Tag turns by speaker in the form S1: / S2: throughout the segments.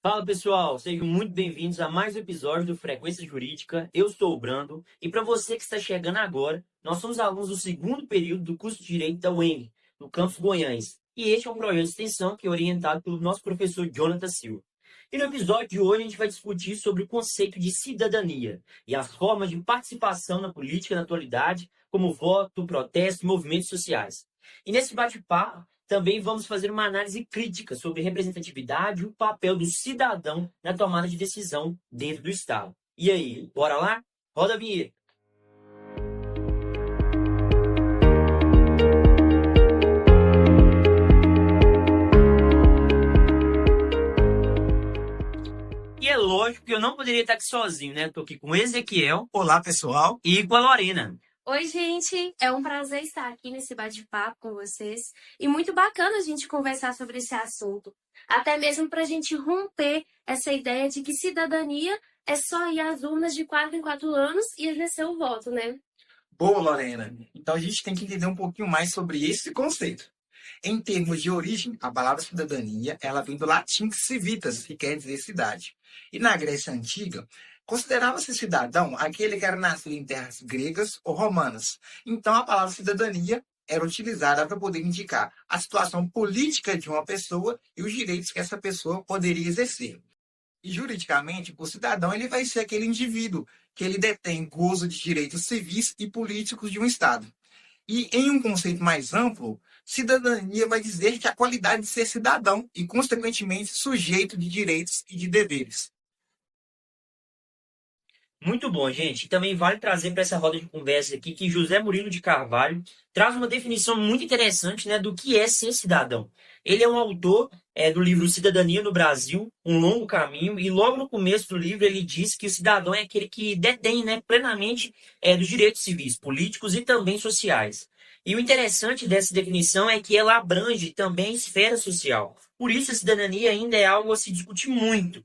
S1: Fala pessoal, sejam muito bem-vindos a mais um episódio do Frequência Jurídica. Eu sou o Brando e para você que está chegando agora, nós somos alunos do segundo período do curso de Direito da UEM, no campus Goiães. E este é um projeto de extensão que é orientado pelo nosso professor Jonathan Silva. E no episódio de hoje a gente vai discutir sobre o conceito de cidadania e as formas de participação na política na atualidade, como voto, protesto e movimentos sociais. E nesse bate-papo, também vamos fazer uma análise crítica sobre representatividade e o papel do cidadão na tomada de decisão dentro do Estado. E aí, bora lá? Roda a vinheta! E é lógico que eu não poderia estar aqui sozinho, né? Estou aqui com o Ezequiel.
S2: Olá, pessoal.
S1: E com a Lorena.
S3: Oi, gente! É um prazer estar aqui nesse bate-papo com vocês. E muito bacana a gente conversar sobre esse assunto. Até mesmo para a gente romper essa ideia de que cidadania é só ir às urnas de 4 em 4 anos e exercer o voto, né?
S2: Boa, Lorena. Então a gente tem que entender um pouquinho mais sobre esse conceito. Em termos de origem, a palavra cidadania, ela vem do latim civitas, que quer dizer cidade. E na Grécia Antiga, considerava-se cidadão aquele que era nascido em terras gregas ou romanas. Então a palavra cidadania era utilizada para poder indicar a situação política de uma pessoa e os direitos que essa pessoa poderia exercer. E juridicamente, o cidadão ele vai ser aquele indivíduo que ele detém gozo de direitos civis e políticos de um Estado. E em um conceito mais amplo, cidadania vai dizer que a qualidade de ser cidadão e, consequentemente, sujeito de direitos e de deveres.
S1: Muito bom, gente. E também vale trazer para essa roda de conversa aqui que José Murilo de Carvalho traz uma definição muito interessante, né, do que é ser cidadão. Ele é um autor do livro Cidadania no Brasil, Um Longo Caminho, e logo no começo do livro ele diz que o cidadão é aquele que detém, né, plenamente dos direitos civis, políticos e também sociais. E o interessante dessa definição é que ela abrange também a esfera social. Por isso, a cidadania ainda é algo a se discutir muito.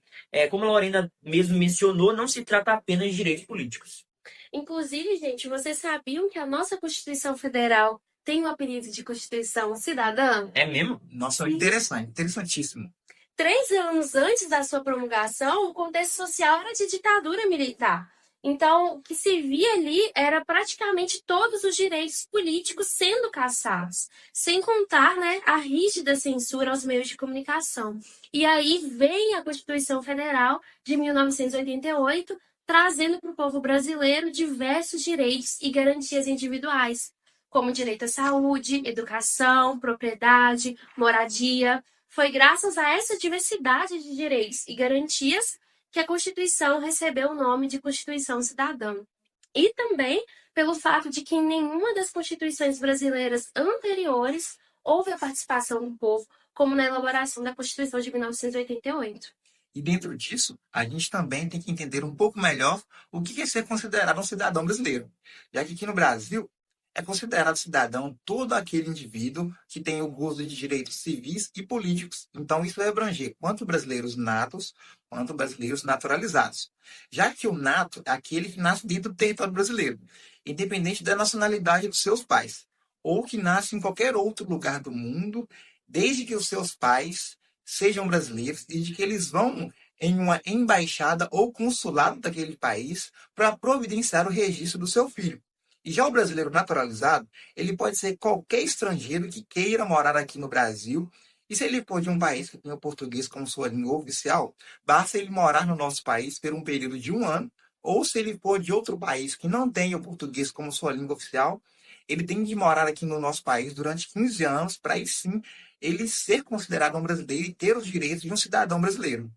S1: Como a Lorena mesmo mencionou, não se trata apenas de direitos políticos.
S3: Inclusive, gente, vocês sabiam que a nossa Constituição Federal tem o apelido de Constituição Cidadã?
S1: É mesmo?
S2: Nossa, interessante, interessantíssimo.
S3: 3 anos antes da sua promulgação, o contexto social era de ditadura militar. Então, o que se via ali era praticamente todos os direitos políticos sendo cassados, sem contar, né, a rígida censura aos meios de comunicação. E aí vem a Constituição Federal de 1988, trazendo para o povo brasileiro diversos direitos e garantias individuais, como direito à saúde, educação, propriedade, moradia. Foi graças a essa diversidade de direitos e garantias que a Constituição recebeu o nome de Constituição Cidadã. E também pelo fato de que em nenhuma das constituições brasileiras anteriores houve a participação do povo, como na elaboração da Constituição de 1988.
S2: E dentro disso, a gente também tem que entender um pouco melhor o que é ser considerado um cidadão brasileiro. Já que aqui no Brasil, é considerado cidadão todo aquele indivíduo que tem o gozo de direitos civis e políticos. Então, isso vai abranger quanto brasileiros natos, quanto brasileiros naturalizados. Já que o nato é aquele que nasce dentro do território brasileiro, independente da nacionalidade dos seus pais, ou que nasce em qualquer outro lugar do mundo, desde que os seus pais sejam brasileiros e de que eles vão em uma embaixada ou consulado daquele país para providenciar o registro do seu filho. E já o brasileiro naturalizado, ele pode ser qualquer estrangeiro que queira morar aqui no Brasil. E se ele for de um país que tem o português como sua língua oficial, basta ele morar no nosso país por um período de 1 ano. Ou se ele for de outro país que não tem o português como sua língua oficial, ele tem de morar aqui no nosso país durante 15 anos para aí sim ele ser considerado um brasileiro e ter os direitos de um cidadão brasileiro.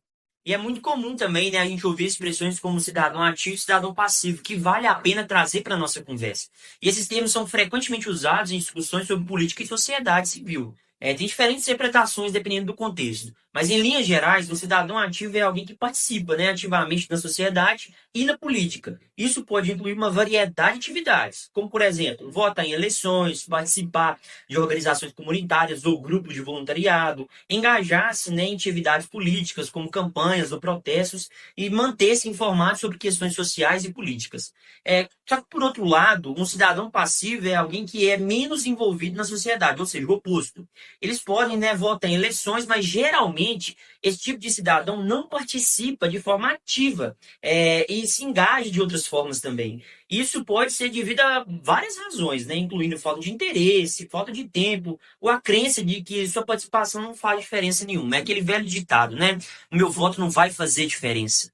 S1: E é muito comum também, né, a gente ouvir expressões como cidadão ativo e cidadão passivo, que vale a pena trazer para a nossa conversa. E esses termos são frequentemente usados em discussões sobre política e sociedade civil. Tem diferentes interpretações dependendo do contexto. Mas, em linhas gerais, o cidadão ativo é alguém que participa, né, ativamente na sociedade e na política. Isso pode incluir uma variedade de atividades, como, por exemplo, votar em eleições, participar de organizações comunitárias ou grupos de voluntariado, engajar-se, né, em atividades políticas, como campanhas ou protestos, e manter-se informado sobre questões sociais e políticas. Só que, por outro lado, um cidadão passivo é alguém que é menos envolvido na sociedade, ou seja, o oposto. Eles podem, né, votar em eleições, mas geralmente esse tipo de cidadão não participa de forma ativa e se engaja de outras formas também. Isso pode ser devido a várias razões, né, incluindo falta de interesse, falta de tempo, ou a crença de que sua participação não faz diferença nenhuma. É aquele velho ditado, né? O meu voto não vai fazer diferença.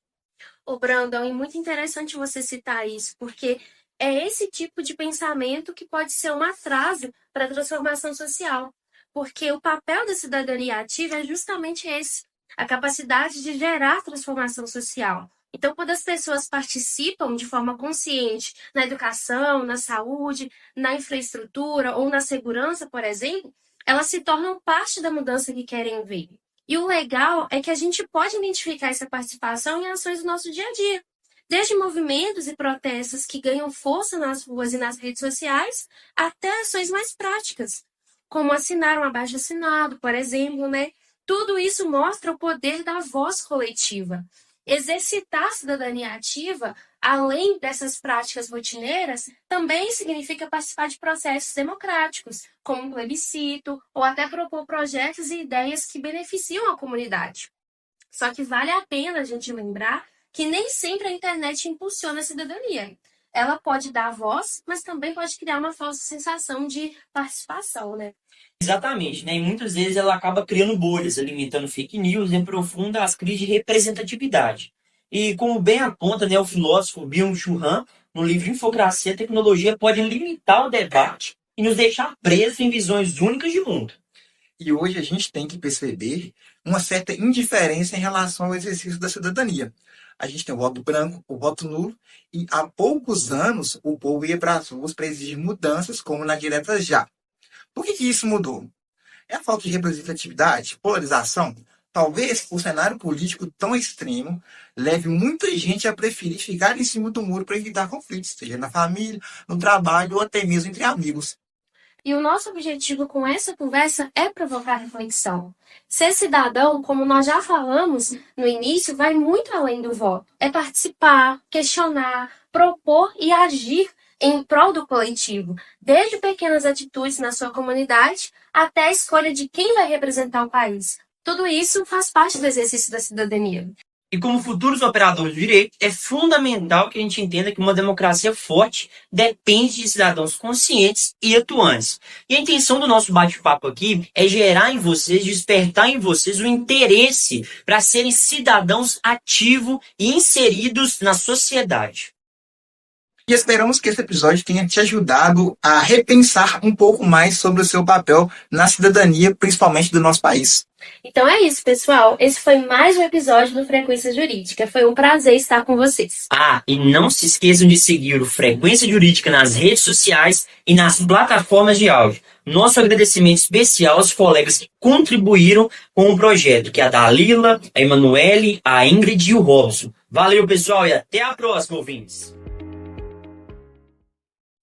S3: Ô, Brandon, é muito interessante você citar isso, porque é esse tipo de pensamento que pode ser um atraso para a transformação social. Porque o papel da cidadania ativa é justamente esse, a capacidade de gerar transformação social. Então, quando as pessoas participam de forma consciente na educação, na saúde, na infraestrutura ou na segurança, por exemplo, elas se tornam parte da mudança que querem ver. E o legal é que a gente pode identificar essa participação em ações do nosso dia a dia. Desde movimentos e protestos que ganham força nas ruas e nas redes sociais, até ações mais práticas, como assinar um abaixo-assinado, por exemplo, né? Tudo isso mostra o poder da voz coletiva. Exercitar a cidadania ativa, além dessas práticas rotineiras, também significa participar de processos democráticos, como um plebiscito, ou até propor projetos e ideias que beneficiam a comunidade. Só que vale a pena a gente lembrar que nem sempre a internet impulsiona a cidadania. Ela pode dar voz, mas também pode criar uma falsa sensação de participação, né?
S1: Exatamente, né? E muitas vezes ela acaba criando bolhas, alimentando fake news e aprofunda as crises de representatividade. E como bem aponta, né, o filósofo Byung-Chul Han, no livro Infocracia, a tecnologia pode limitar o debate e nos deixar presos em visões únicas de mundo.
S2: E hoje a gente tem que perceber uma certa indiferença em relação ao exercício da cidadania. A gente tem o voto branco, o voto nulo, e há poucos anos o povo ia para as ruas para exigir mudanças, como na direta já. Por que isso mudou? É a falta de representatividade, polarização? Talvez o cenário político tão extremo leve muita gente a preferir ficar em cima do muro para evitar conflitos, seja na família, no trabalho ou até mesmo entre amigos.
S3: E o nosso objetivo com essa conversa é provocar reflexão. Ser cidadão, como nós já falamos no início, vai muito além do voto. É participar, questionar, propor e agir em prol do coletivo, desde pequenas atitudes na sua comunidade até a escolha de quem vai representar o país. Tudo isso faz parte do exercício da cidadania.
S1: E como futuros operadores do direito, é fundamental que a gente entenda que uma democracia forte depende de cidadãos conscientes e atuantes. E a intenção do nosso bate-papo aqui é gerar em vocês, despertar em vocês o interesse para serem cidadãos ativos e inseridos na sociedade.
S2: E esperamos que esse episódio tenha te ajudado a repensar um pouco mais sobre o seu papel na cidadania, principalmente do nosso país.
S3: Então é isso, pessoal. Esse foi mais um episódio do Frequência Jurídica. Foi um prazer estar com vocês.
S1: E não se esqueçam de seguir o Frequência Jurídica nas redes sociais e nas plataformas de áudio. Nosso agradecimento especial aos colegas que contribuíram com o projeto, que é a Dalila, a Emanuele, a Ingrid e o Robson. Valeu, pessoal, e até a próxima, ouvintes!